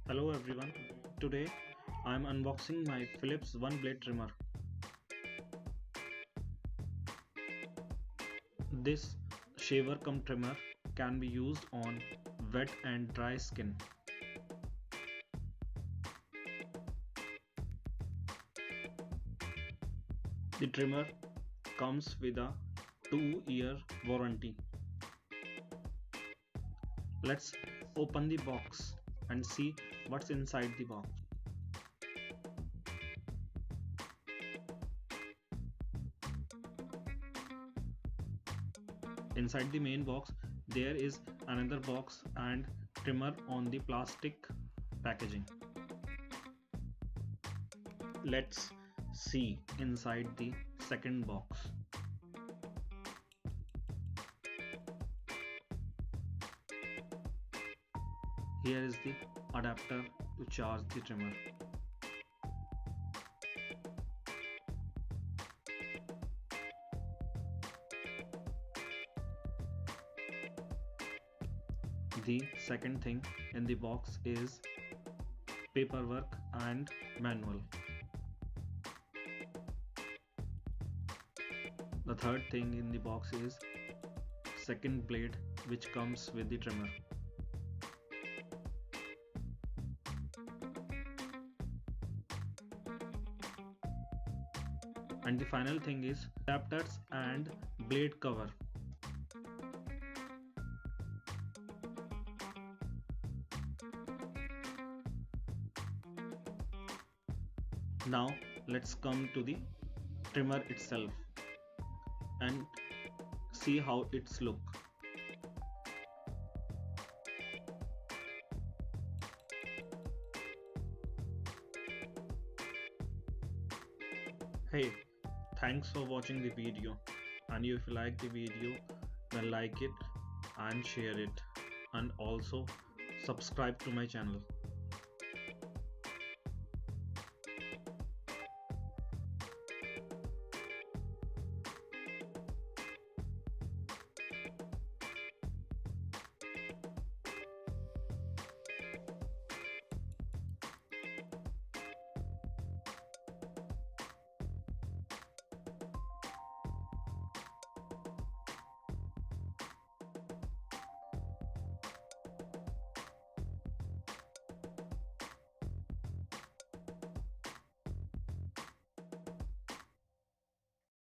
Hello everyone, today I am unboxing my Philips Oneblade trimmer. This shaver cum trimmer can be used on wet and dry skin. The trimmer comes with a 2-year warranty. Let's open the box and see what's inside the box. Inside the main box there is another box and trimmer on the plastic packaging. Let's see inside the second box. Here is the adapter to charge the trimmer. The second thing in the box is paperwork and manual. The third thing in the box is second blade which comes with the trimmer. And the final thing is adapters and blade cover. Now let's come to the trimmer itself and see how it's look. Hey, thanks for watching the video, and if you like the video then like it and share it, and also subscribe to my channel.